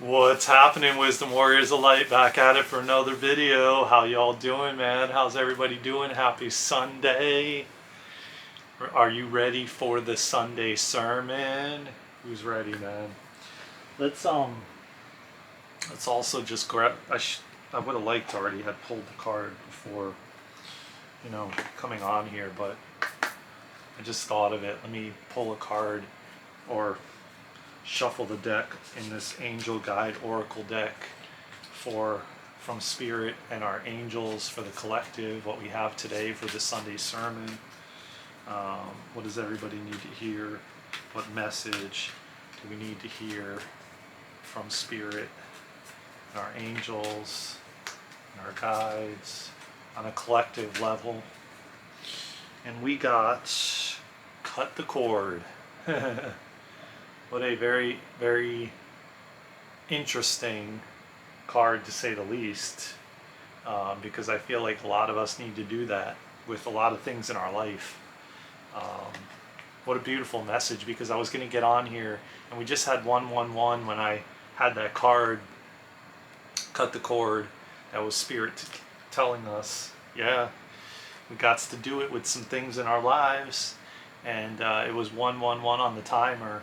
What's happening, Wisdom Warriors of Light? Back at it for another video. How y'all doing, man? How's everybody doing? Happy Sunday. Are you ready for the Sunday sermon? Who's ready, man? Let's also just grab. I would have liked to already had pulled the card before, coming on here, but I just thought of it. Let me pull a card or shuffle the deck in this angel guide oracle deck from Spirit and our angels for the collective, what we have today for the Sunday sermon. What does everybody need to hear? What message do we need to hear from Spirit and our angels and our guides on a collective level? And we got cut the cord. What a very, very interesting card, to say the least, because I feel like a lot of us need to do that with a lot of things in our life. What a beautiful message, because I was going to get on here, and we just had 111 when I had that card, cut the cord. That was Spirit telling us, yeah, we got to do it with some things in our lives, and it was 111 on the timer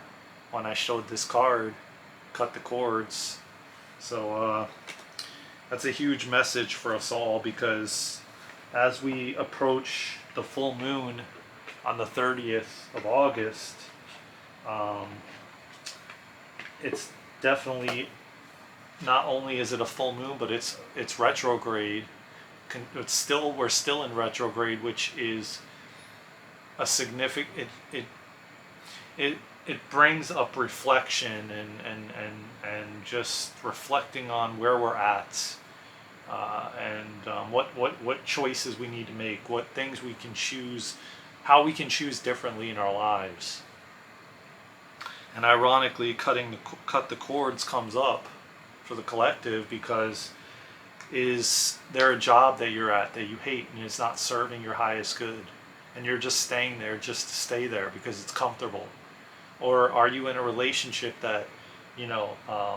when I showed this card, cut the cords. So that's a huge message for us all, because as we approach the full moon on the 30th of August, it's definitely, not only is it a full moon, but it's retrograde. We're still in retrograde, which is a significant, it brings up reflection and just reflecting on where we're at, and what choices we need to make, what things we can choose, how we can choose differently in our lives. And ironically, cut the cords comes up for the collective, because is there a job that you're at that you hate and it's not serving your highest good, and you're just staying there just to stay there because it's comfortable? Or are you in a relationship that,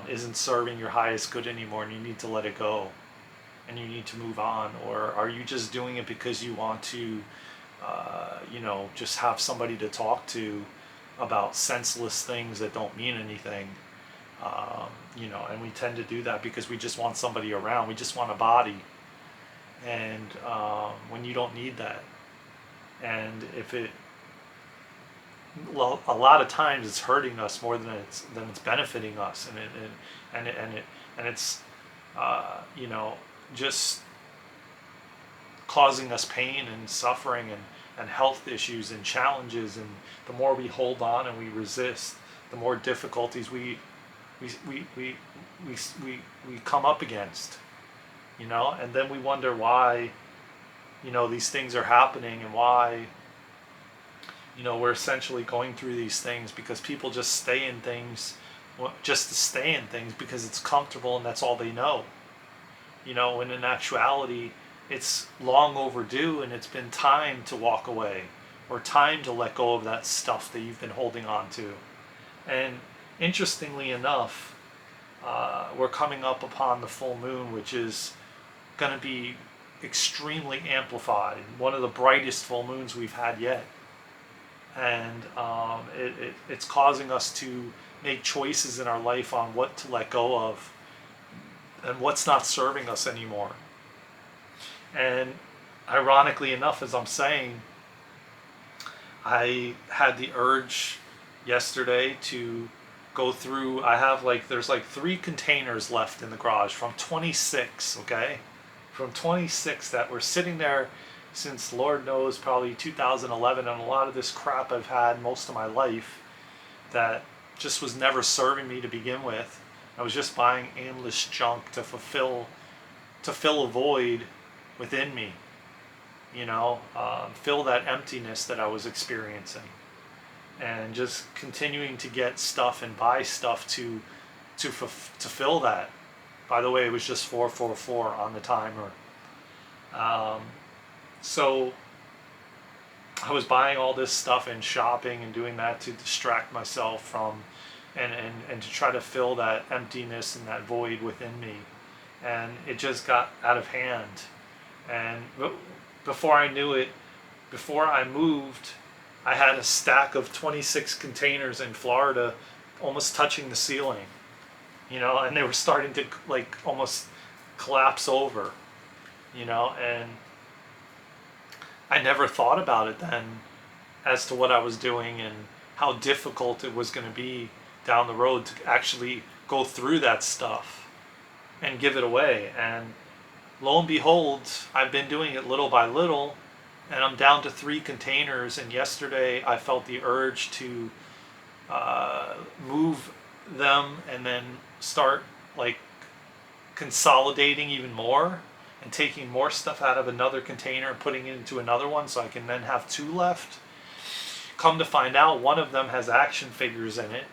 isn't serving your highest good anymore, and you need to let it go and you need to move on? Or are you just doing it because you want to, just have somebody to talk to about senseless things that don't mean anything? And we tend to do that because we just want somebody around. We just want a body. And when you don't need that, and a lot of times it's hurting us more than it's benefiting us, and it's just causing us pain and suffering and health issues and challenges. And the more we hold on and we resist, the more difficulties we come up against, and then we wonder why these things are happening, and why we're essentially going through these things because people just stay in things just to stay in things because it's comfortable and that's all they know. When in actuality, it's long overdue, and it's been time to walk away, or time to let go of that stuff that you've been holding on to. And interestingly enough, we're coming up upon the full moon, which is going to be extremely amplified, one of the brightest full moons we've had yet. And it's causing us to make choices in our life on what to let go of and what's not serving us anymore. And ironically enough, as I'm saying, I had the urge yesterday to go through. There's 3 containers left in the garage from 26, okay? From 26 that were sitting there since, Lord knows, probably 2011, and a lot of this crap I've had most of my life that just was never serving me to begin with. I was just buying aimless junk to fill a void within me, fill that emptiness that I was experiencing, and just continuing to get stuff and buy stuff to fill that. By the way, it was just 444 on the timer. So I was buying all this stuff and shopping and doing that to distract myself from and to try to fill that emptiness and that void within me. And it just got out of hand. And before I knew it, before I moved, I had a stack of 26 containers in Florida almost touching the ceiling, and they were starting to like almost collapse over, and I never thought about it then as to what I was doing and how difficult it was going to be down the road to actually go through that stuff and give it away. And lo and behold, I've been doing it little by little, and I'm down to 3 containers. And yesterday I felt the urge to move them and then start like consolidating even more and taking more stuff out of another container and putting it into another one so I can then have 2 left. Come to find out, one of them has action figures in it,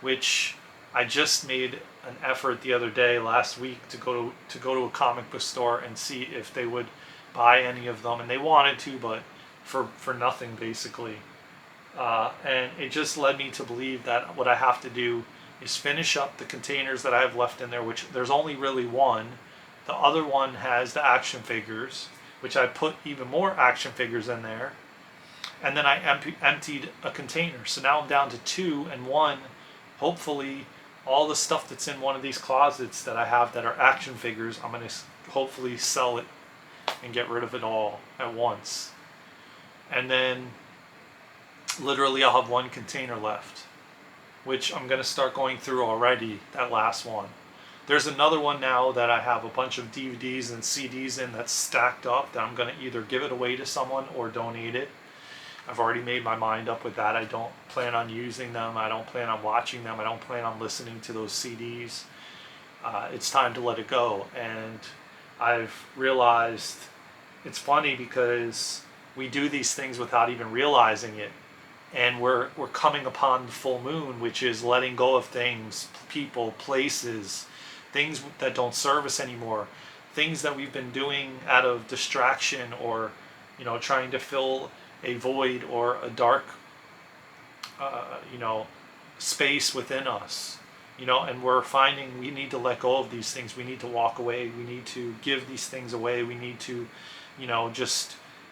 which I just made an effort the other day, last week, to go to a comic book store and see if they would buy any of them, and they wanted to, but for nothing basically. And it just led me to believe that what I have to do is finish up the containers that I have left in there, which there's only really one. The other one has the action figures, which I put even more action figures in there. And then I emptied a container. So now I'm down to 2, and one, hopefully, all the stuff that's in one of these closets that I have that are action figures, I'm going to hopefully sell it and get rid of it all at once. And then literally I'll have 1 container left, which I'm going to start going through already, that last one. There's another one now that I have a bunch of DVDs and CDs in that's stacked up that I'm going to either give it away to someone or donate it. I've already made my mind up with that. I don't plan on using them. I don't plan on watching them. I don't plan on listening to those CDs. It's time to let it go. And I've realized it's funny because we do these things without even realizing it. And we're coming upon the full moon, which is letting go of things, people, places, things that don't serve us anymore, things that we've been doing out of distraction or, trying to fill a void or a dark, space within us, and we're finding we need to let go of these things. We need to walk away. We need to give these things away. We need to,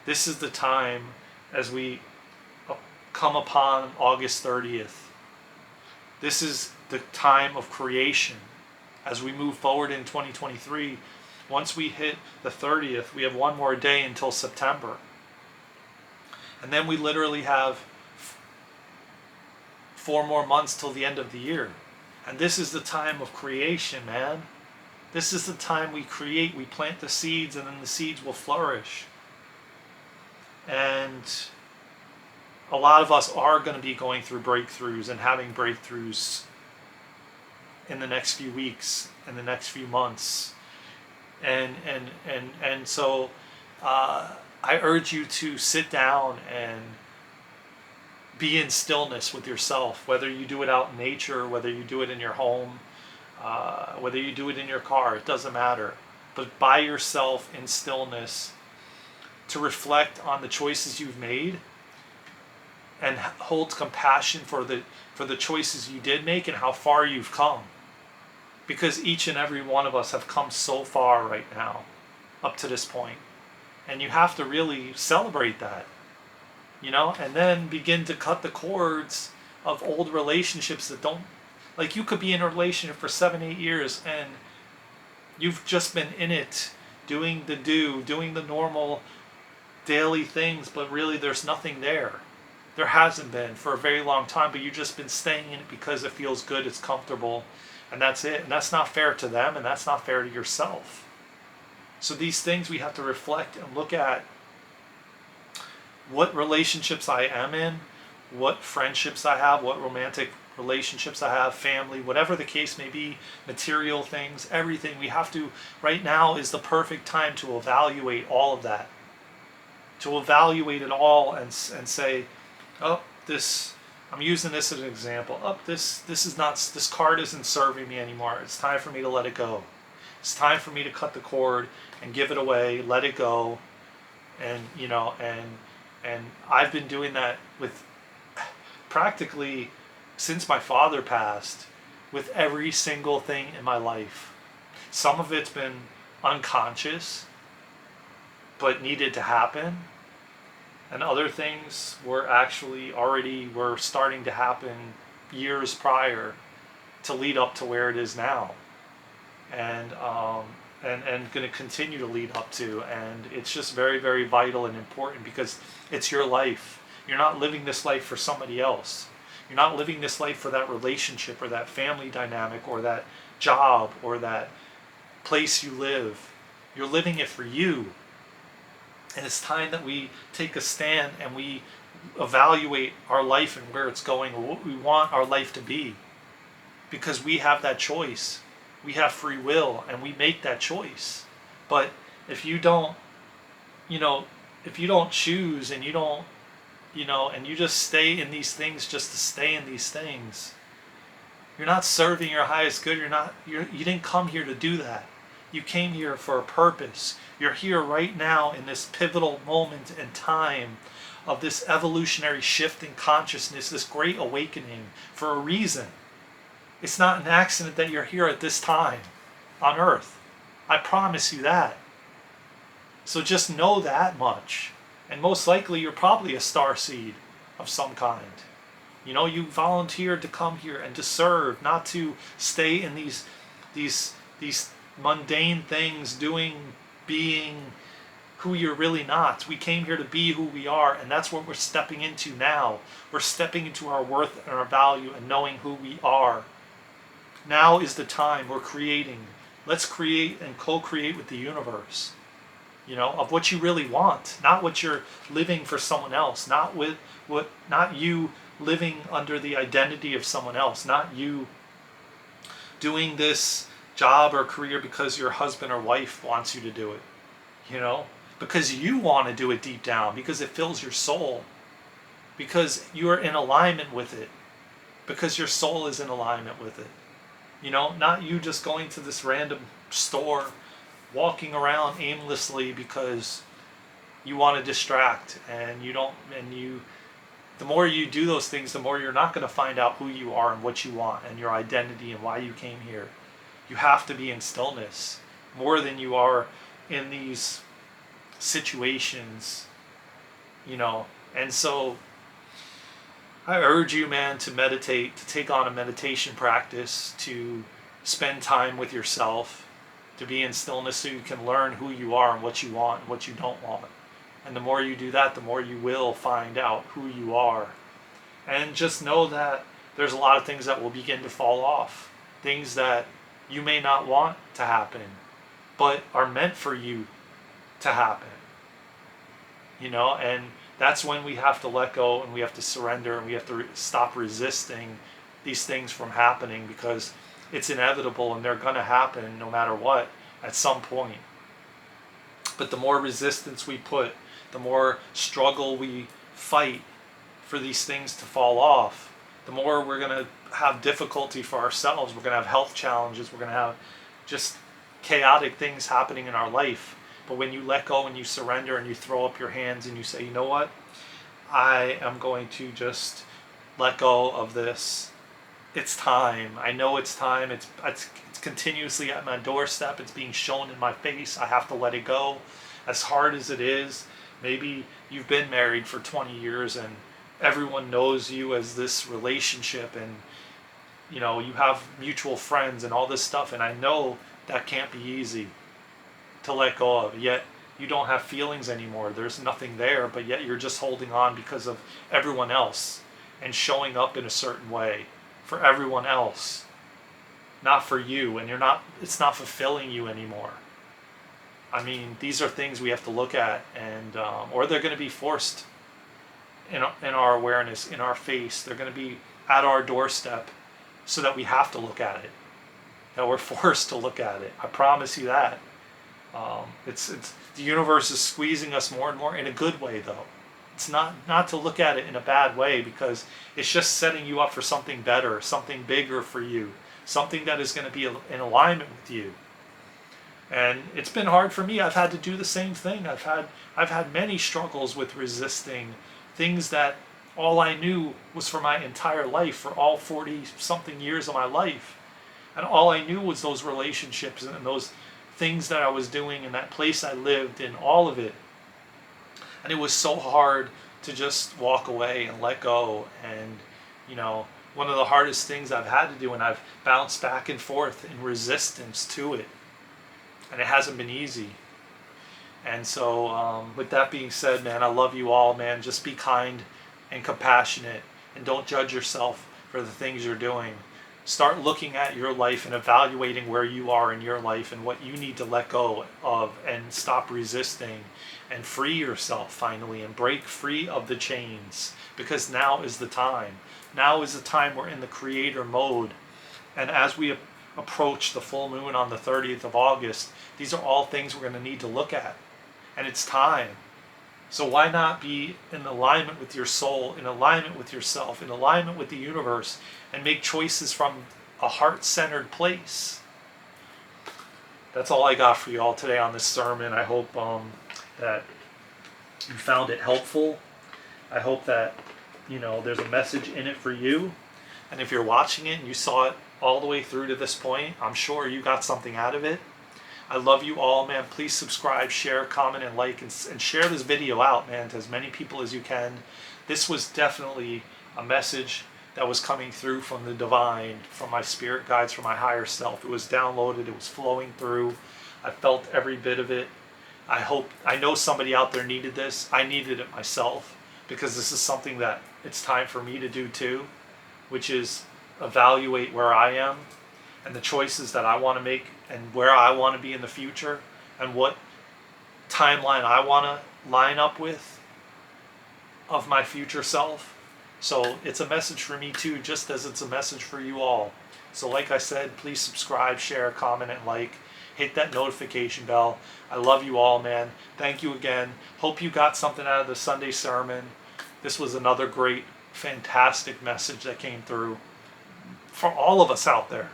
this is the time as we come upon August 30th. This is the time of creation. As we move forward in 2023, once we hit the 30th, we have 1 more day until September. And then we literally have 4 more months till the end of the year. And this is the time of creation, man. This is the time we create, we plant the seeds, and then the seeds will flourish. And a lot of us are going to be going through breakthroughs and having breakthroughs in the next few weeks, in the next few months. And so I urge you to sit down and be in stillness with yourself, whether you do it out in nature, whether you do it in your home, whether you do it in your car, it doesn't matter. But by yourself in stillness to reflect on the choices you've made and hold compassion for the choices you did make and how far you've come. Because each and every one of us have come so far right now, up to this point. And you have to really celebrate that, and then begin to cut the cords of old relationships that don't, like, you could be in a relationship for 7-8 years and you've just been in it, doing the normal daily things, but really there's nothing there. There hasn't been for a very long time, but you've just been staying in it because it feels good, it's comfortable, and that's it. And that's not fair to them, and that's not fair to yourself. So these things we have to reflect and look at what relationships I am in, what friendships I have, what romantic relationships I have, family, whatever the case may be, material things, everything. We have to, right now is the perfect time to evaluate all of that. To evaluate it all and say, oh, this, I'm using this as an example. Oh, this card isn't serving me anymore. It's time for me to let it go. It's time for me to cut the cord and give it away, let it go. And, and I've been doing that with practically since my father passed with every single thing in my life. Some of it's been unconscious, but needed to happen. And other things were actually already were starting to happen years prior to lead up to where it is now. And going to continue to lead up to. And it's just very, very vital and important because it's your life. You're not living this life for somebody else. You're not living this life for that relationship or that family dynamic or that job or that place you live. You're living it for you. And it's time that we take a stand and we evaluate our life and where it's going or what we want our life to be. Because we have that choice. We have free will and we make that choice. But if you don't, if you don't choose and you don't, and you just stay in these things just to stay in these things, you're not serving your highest good. You didn't come here to do that. You came here for a purpose. You're here right now in this pivotal moment in time of this evolutionary shift in consciousness, this great awakening for a reason. It's not an accident that you're here at this time on Earth. I promise you that. So just know that much. And most likely you're probably a starseed of some kind. You volunteered to come here and to serve, not to stay in these mundane things, being who you're really not. We came here to be who we are, and that's what we're stepping into now. We're stepping into our worth and our value and knowing who we are. Now is the time we're creating. Let's create and co-create with the universe, of what you really want, not what you're living for someone else, not you living under the identity of someone else, not you doing this job or career because your husband or wife wants you to do it, because you want to do it deep down, because it fills your soul, because you're in alignment with it, because your soul is in alignment with it. Not you just going to this random store, walking around aimlessly because you want to distract the more you do those things, the more you're not going to find out who you are and what you want and your identity and why you came here. You have to be in stillness more than you are in these situations, and so I urge you, man, to meditate, to take on a meditation practice, to spend time with yourself, to be in stillness so you can learn who you are and what you want and what you don't want. And the more you do that, the more you will find out who you are. And just know that there's a lot of things that will begin to fall off. Things that you may not want to happen, but are meant for you to happen. And that's when we have to let go and we have to surrender and we have to stop resisting these things from happening, because it's inevitable and they're going to happen no matter what at some point. But the more resistance we put, the more struggle we fight for these things to fall off, the more we're going to have difficulty for ourselves. We're going to have health challenges. We're going to have just chaotic things happening in our life. But when you let go and you surrender and you throw up your hands and you say, you know what? I am going to just let go of this. It's time. I know it's time. It's continuously at my doorstep. It's being shown in my face. I have to let it go. As hard as it is, maybe you've been married for 20 years and everyone knows you as this relationship, and you have mutual friends and all this stuff, and I know that can't be easy to let go of. Yet you don't have feelings anymore. There's nothing there, but yet you're just holding on because of everyone else and showing up in a certain way for everyone else, not for you, and it's not fulfilling you anymore. I mean, these are things we have to look at, and or they're going to be forced in our awareness, in our face. They're going to be at our doorstep so that we have to look at it, that we're forced to look at it. I promise you that. It's the universe is squeezing us more and more in a good way, though. It's not to look at it in a bad way, because it's just setting you up for something better, something bigger for you, something that is going to be in alignment with you. And it's been hard for me. I've had to do the same thing. I've had many struggles with resisting things that all I knew was for my entire life, for all 40 something years of my life. And all I knew was those relationships and those things that I was doing and that place I lived in, all of it. And it was so hard to just walk away and let go. And, you know, one of the hardest things I've had to do, and I've bounced back and forth in resistance to it. And it hasn't been easy. And so, with that being said, man, I love you all, man. Just be kind and compassionate, and don't judge yourself for the things you're doing. Start looking at your life and evaluating where you are in your life and what you need to let go of, and stop resisting and free yourself finally and break free of the chains, because now is the time. Now is the time we're in the creator mode. And as we approach the full moon on the 30th of August, these are all things we're going to need to look at. And it's time. So why not be in alignment with your soul, in alignment with yourself, in alignment with the universe, and make choices from a heart-centered place? That's all I got for you all today on this sermon. I hope that you found it helpful. I hope that, you know, there's a message in it for you. And if you're watching it and you saw it all the way through to this point, I'm sure you got something out of it. I love you all, man. Please subscribe, share, comment, and like, and share this video out, man, to as many people as you can. This was definitely a message that was coming through from the divine, from my spirit guides, from my higher self. It was downloaded. It was flowing through. I felt every bit of it. I know somebody out there needed this. I needed it myself, because this is something that it's time for me to do too, which is evaluate where I am and the choices that I want to make and where I want to be in the future and what timeline I want to line up with of my future self. So it's a message for me too, just as it's a message for you all. So like I said, please subscribe, share, comment, and like. Hit that notification bell. I love you all, man. Thank you again. Hope you got something out of the Sunday sermon. This was another great, fantastic message that came through for all of us out there.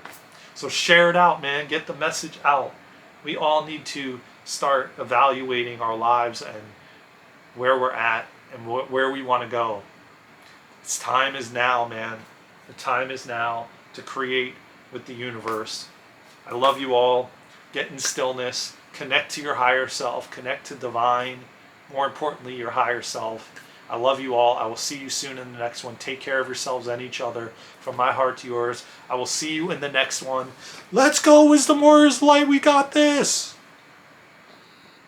So share it out, man. Get the message out. We all need to start evaluating our lives and where we're at and where we want to go. It's time is now, man. The time is now to create with the universe. I love you all. Get in stillness. Connect to your higher self. Connect to divine. More importantly, your higher self. I love you all. I will see you soon in the next one. Take care of yourselves and each other. From my heart to yours. I will see you in the next one. Let's go, Wisdom Warriors Light. We got this.